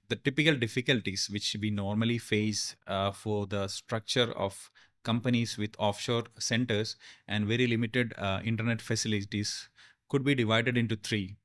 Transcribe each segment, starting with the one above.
the typical difficulties which we normally face for the structure of companies with offshore centers and very limited internet facilities could be divided into three.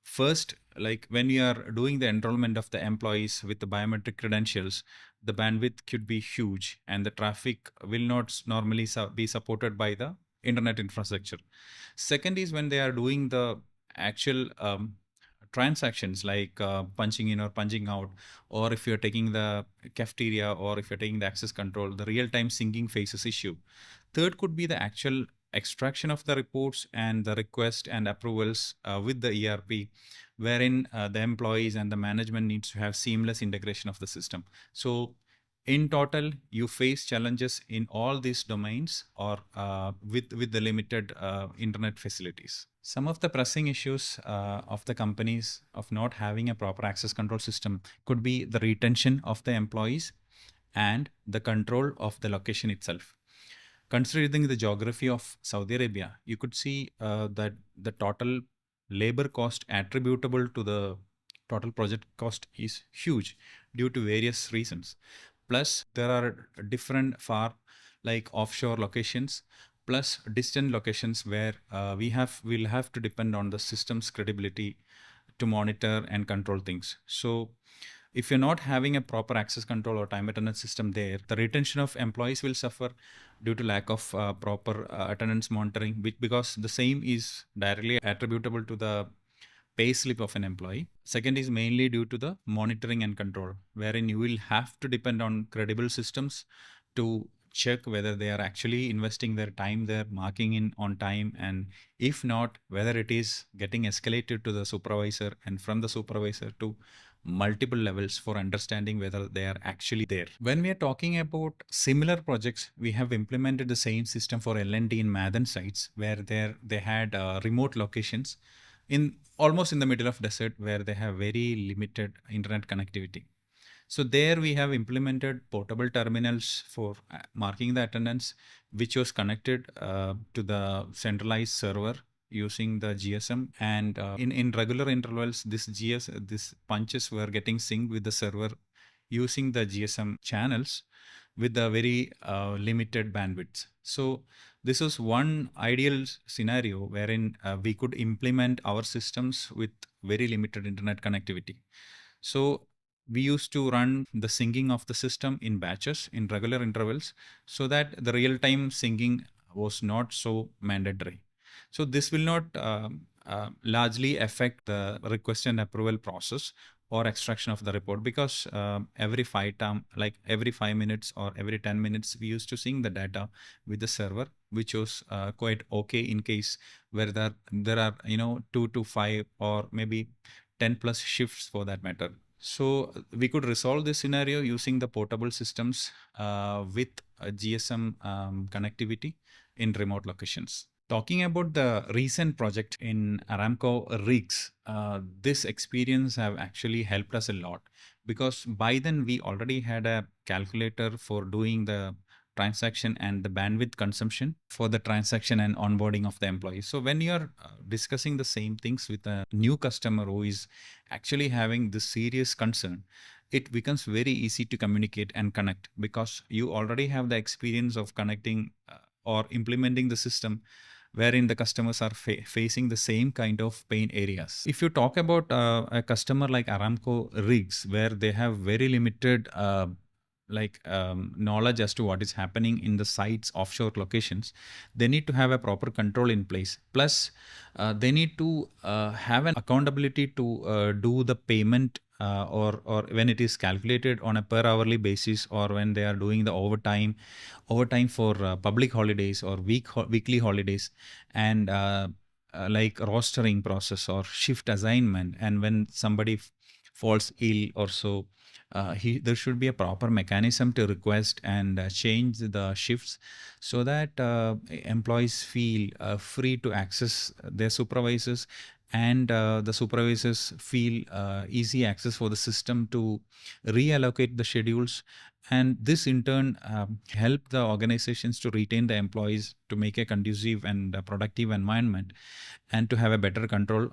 First, like when you are doing the enrollment of the employees with the biometric credentials, the bandwidth could be huge and the traffic will not normally be supported by the internet infrastructure. Second is when they are doing the actual transactions like punching in or punching out, or if you're taking the cafeteria or if you're taking the access control, the real-time syncing faces issue. Third could be the actual extraction of the reports and the request and approvals with the ERP, wherein the employees and the management needs to have seamless integration of the system. So in total, you face challenges in all these domains or with the limited internet facilities. Some of the pressing issues of the companies of not having a proper access control system could be the retention of the employees and the control of the location itself. Considering the geography of Saudi Arabia, you could see that the total labor cost attributable to the total project cost is huge due to various reasons. Plus, there are different far like offshore locations plus distant locations where we'll have to depend on the system's credibility to monitor and control things. So if you're not having a proper access control or time attendance system there, the retention of employees will suffer due to lack of proper attendance monitoring, because the same is directly attributable to the pay slip of an employee. Second is mainly due to the monitoring and control, wherein you will have to depend on credible systems to check whether they are actually investing their time there, marking in on time, and if not, whether it is getting escalated to the supervisor and from the supervisor to multiple levels for understanding whether they are actually there. When we are talking about similar projects, we have implemented the same system for L&D in Madan sites where they had remote locations in almost in the middle of desert where they have very limited internet connectivity. So there we have implemented portable terminals for marking the attendance, which was connected to the centralized server using the GSM, and in regular intervals this punches were getting synced with the server using the GSM channels with a very limited bandwidth. So this was one ideal scenario wherein we could implement our systems with very limited internet connectivity. So we used to run the syncing of the system in batches in regular intervals so that the real-time syncing was not so mandatory. So this will not largely affect the request and approval process or extraction of the report, because every 5 minutes or every 10 minutes we used to sync the data with the server, which was quite okay in case where there are 2 to 5 or maybe 10 plus shifts for that matter. So we could resolve this scenario using the portable systems with GSM connectivity in remote locations. Talking about the recent project in Aramco rigs, this experience have actually helped us a lot, because by then we already had a calculator for doing the transaction and the bandwidth consumption for the transaction and onboarding of the employees. So when you're discussing the same things with a new customer who is actually having this serious concern, it becomes very easy to communicate and connect, because you already have the experience of connecting or implementing the system wherein the customers are facing the same kind of pain areas. If you talk about a customer like Aramco rigs, where they have very limited knowledge as to what is happening in the sites offshore locations, they need to have a proper control in place. Plus they need to have an accountability to do the payment or when it is calculated on a per hourly basis, or when they are doing the overtime for public holidays or weekly holidays, and like rostering process or shift assignment, and when somebody falls ill or so, there should be a proper mechanism to request and change the shifts, so that employees feel free to access their supervisors, and the supervisors feel easy access for the system to reallocate the schedules. And this in turn help the organizations to retain the employees, to make a conducive and productive environment, and to have a better control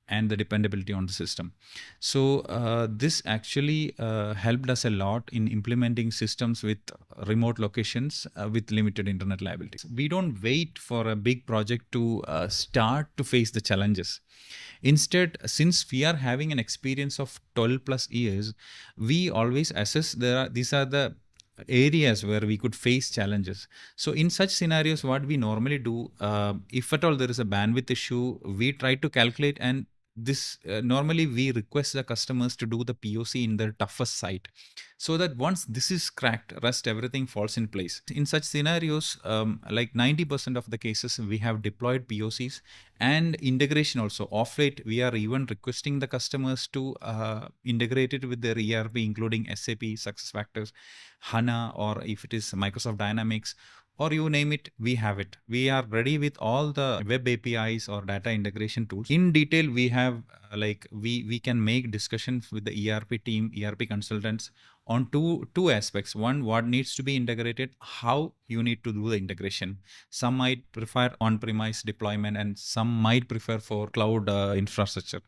and the dependability on the system. So this actually helped us a lot in implementing systems with remote locations with limited internet liabilities. We don't wait for a big project to start to face the challenges. Instead, since we are having an experience of 12 plus years, we always assess these are the areas where we could face challenges. So in such scenarios, what we normally do, if at all there is a bandwidth issue, we try to calculate, and this normally we request the customers to do the POC in their toughest site, so that once this is cracked, rest everything falls in place. In such scenarios, like 90% of the cases, we have deployed POCs and integration also. Of late, we are even requesting the customers to integrate it with their ERP, including SAP, SuccessFactors, HANA, or if it is Microsoft Dynamics, or you name it, we have it. We are ready with all the web APIs or data integration tools. In detail, we have we can make discussions with the ERP team, ERP consultants on two aspects. One, what needs to be integrated, how you need to do the integration. Some might prefer on-premise deployment, and some might prefer for cloud infrastructure.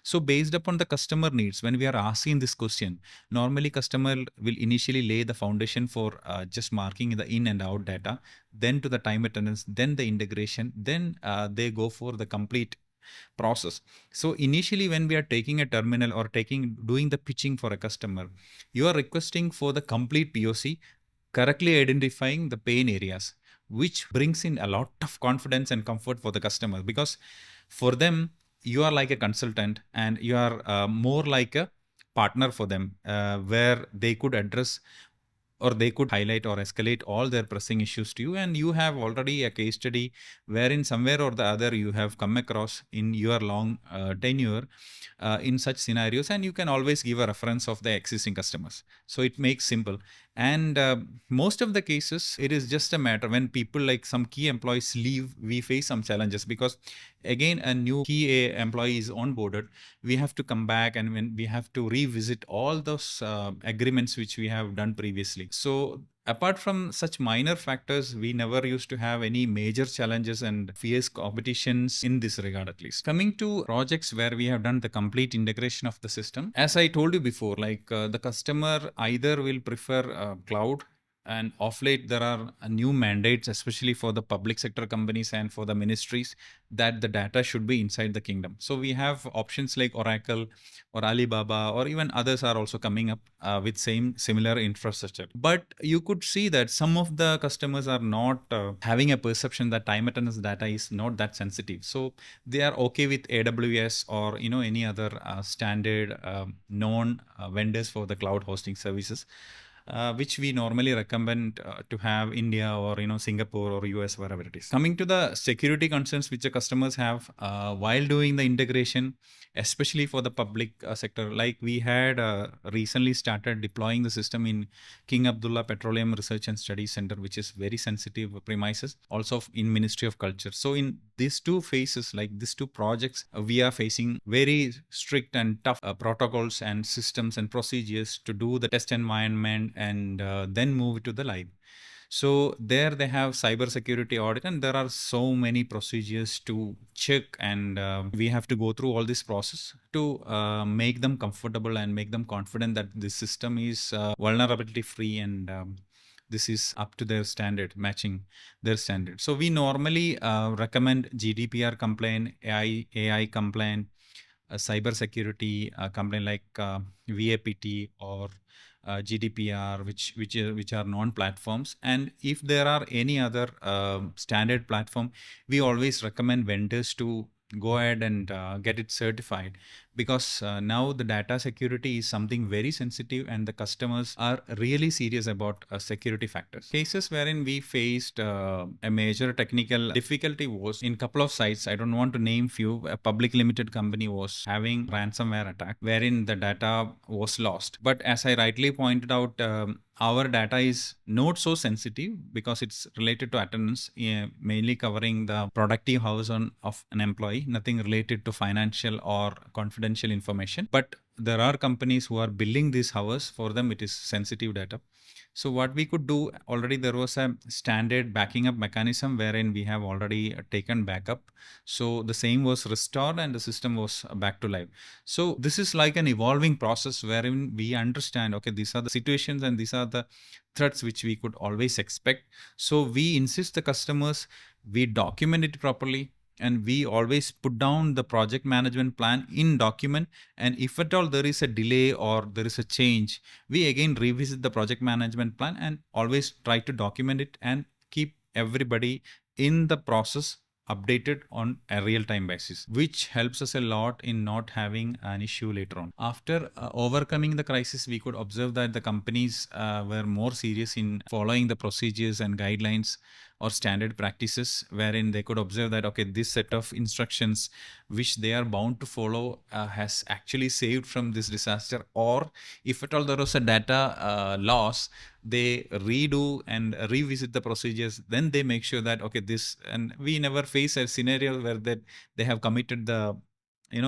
So based upon the customer needs, when we are asking this question, normally customer will initially lay the foundation for just marking the in and out data, then to the time attendance, then the integration, then they go for the complete process. So initially, when we are taking a terminal or doing the pitching for a customer, you are requesting for the complete POC, correctly identifying the pain areas, which brings in a lot of confidence and comfort for the customer, because for them, you are like a consultant and you are more like a partner for them, where they could address or they could highlight or escalate all their pressing issues to you. And you have already a case study wherein somewhere or the other you have come across in your long tenure in such scenarios, and you can always give a reference of the existing customers. So it makes simple. And most of the cases, it is just a matter when people like some key employees leave, we face some challenges, because again, a new key employee is onboarded, we have to come back and when we have to revisit all those agreements which we have done previously. So apart from such minor factors, we never used to have any major challenges and fierce competitions in this regard, at least. Coming to projects where we have done the complete integration of the system, as I told you before, the customer either will prefer cloud, and of late there are new mandates, especially for the public sector companies and for the ministries, that the data should be inside the kingdom. So we have options like Oracle or Alibaba, or even others are also coming up with similar infrastructure. But you could see that some of the customers are not having a perception that time attendance data is not that sensitive. So they are okay with AWS or any other standard known vendors for the cloud hosting services, which we normally recommend to have India or Singapore or US, wherever it is. Coming to the security concerns which the customers have while doing the integration, especially for the public sector, like we had recently started deploying the system in King Abdullah Petroleum Research and Studies Center, which is very sensitive premises, also in Ministry of Culture. So in these two phases, like these two projects, we are facing very strict and tough protocols and systems and procedures to do the test environment and then move to the live. So there they have cyber security audit, and there are so many procedures to check, and we have to go through all this process to make them comfortable and make them confident that this system is vulnerability free, and this is up to their standard, matching their standard. So we normally recommend GDPR compliant, AI compliant, cyber security complaint like VAPT or GDPR, which are non-platforms. And if there are any other standard platform, we always recommend vendors to go ahead and get it certified, because now the data security is something very sensitive and the customers are really serious about security factors. Cases wherein we faced a major technical difficulty was in couple of sites. I don't want to name few. A public limited company was having ransomware attack wherein the data was lost. But as I rightly pointed out, our data is not so sensitive because it's related to attendance, mainly covering the productive hours of an employee, nothing related to financial or confidential information. But there are companies who are billing these hours. For them, it is sensitive data. So what we could do, already there was a standard backing up mechanism wherein we have already taken backup. So the same was restored and the system was back to live. So this is like an evolving process wherein we understand, okay, these are the situations and these are the threats which we could always expect. So we insist the customers, we document it properly, and we always put down the project management plan in document. And if at all there is a delay or there is a change, we again revisit the project management plan and always try to document it and keep everybody in the process updated on a real-time basis, which helps us a lot in not having an issue later on. After overcoming the crisis, we could observe that the companies were more serious in following the procedures and guidelines or standard practices, wherein they could observe that, okay, this set of instructions which they are bound to follow has actually saved from this disaster. Or if at all there was a data loss, they redo and revisit the procedures. Then they make sure that, okay, this, and we never face a scenario where that they have committed the,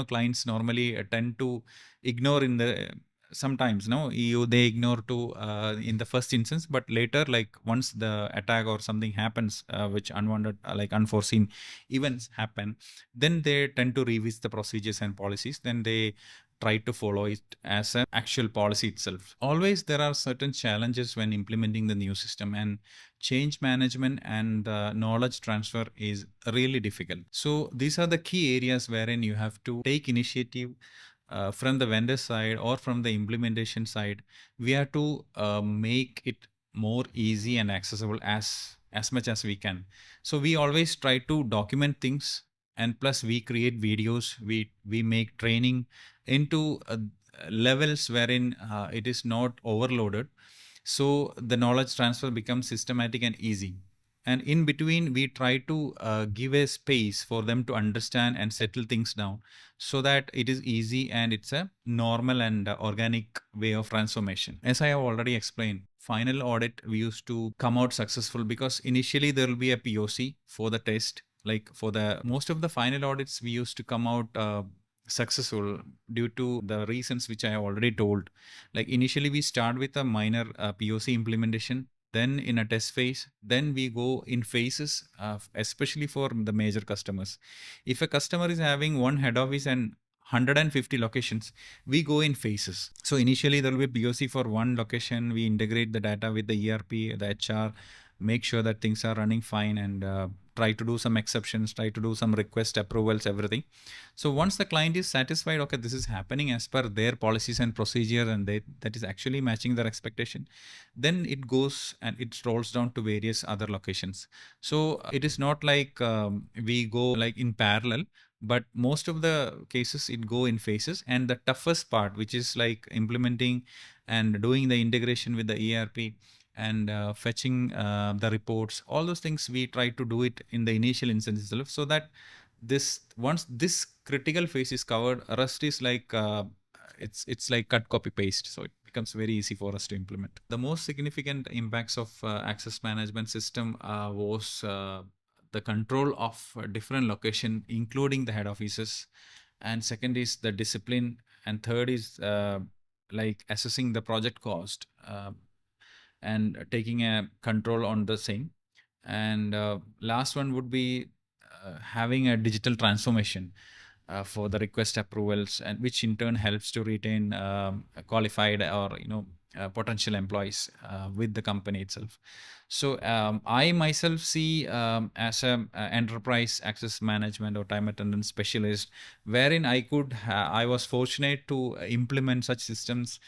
clients normally tend to ignore in the sometimes, no, they ignore to in the first instance, but later, like once the attack or something happens, which unwanted, like unforeseen events happen, then they tend to revisit the procedures and policies. Then they try to follow it as an actual policy itself. Always there are certain challenges when implementing the new system, and change management and knowledge transfer is really difficult. So these are the key areas wherein you have to take initiative from the vendor side or from the implementation side. We have to make it more easy and accessible as much as we can. So we always try to document things, and plus we create videos, we make training into levels wherein it is not overloaded, so the knowledge transfer becomes systematic and easy. And in between, we try to give a space for them to understand and settle things down, so that it is easy and it's a normal and organic way of transformation. As I have already explained, final audit we used to come out successful because initially there will be a POC for the test. Like for the most of the final audits, we used to come out successful due to the reasons which I have already told. Like initially we start with a minor POC implementation, then in a test phase, then we go in phases, especially for the major customers. If a customer is having one head office and 150 locations, we go in phases. So initially there will be POC for one location. We integrate the data with the ERP, the HR, make sure that things are running fine, and try to do some exceptions, try to do some request approvals, everything. So once the client is satisfied, okay, this is happening as per their policies and procedure, and that is actually matching their expectation, then it goes and it rolls down to various other locations. So it is not like we go like in parallel, but most of the cases it go in phases. And the toughest part, which is like implementing and doing the integration with the ERP and fetching the reports, all those things we try to do it in the initial instance itself, so that this once this critical phase is covered, rest is like it's like cut, copy, paste. So it becomes very easy for us to implement. The most significant impacts of access management system was the control of different location, including the head offices. And second is the discipline. And third is like assessing the project cost and taking a control on the same. And last one would be having a digital transformation for the request approvals, and which in turn helps to retain qualified or potential employees with the company itself. So I myself see as a enterprise access management or time attendance specialist, wherein I was fortunate to implement such systems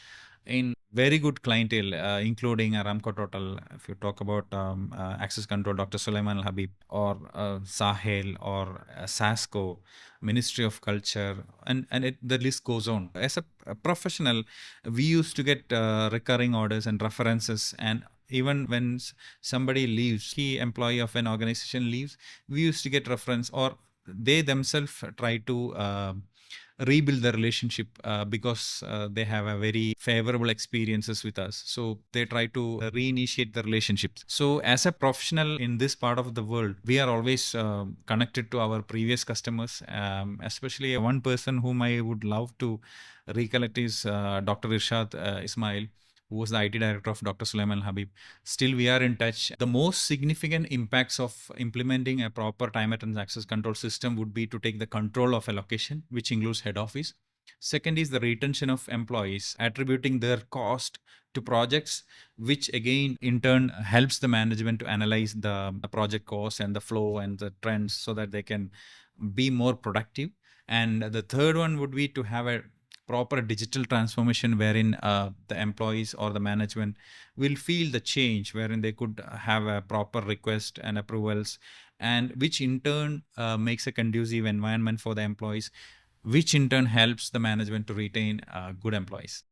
in very good clientele, including Aramco Total. If you talk about access control, Dr. Sulaiman Al Habib, or Sahel, or SASCO, Ministry of Culture, and the list goes on. As a professional, we used to get recurring orders and references, and even when somebody leaves, key employee of an organization leaves, we used to get reference, or they themselves try to rebuild the relationship because they have a very favorable experiences with us, so they try to reinitiate the relationships. So as a professional in this part of the world, we are always connected to our previous customers. Especially one person whom I would love to recollect is Dr. Irshad Ismail, who was the IT director of Dr. Sulaiman Al Habib. Still, we are in touch. The most significant impacts of implementing a proper time attendance access control system would be to take the control of a location, which includes head office. Second is the retention of employees, attributing their cost to projects, which again in turn helps the management to analyze the project costs and the flow and the trends so that they can be more productive. And the third one would be to have a proper digital transformation wherein the employees or the management will feel the change, wherein they could have a proper request and approvals, and which in turn makes a conducive environment for the employees, which in turn helps the management to retain good employees.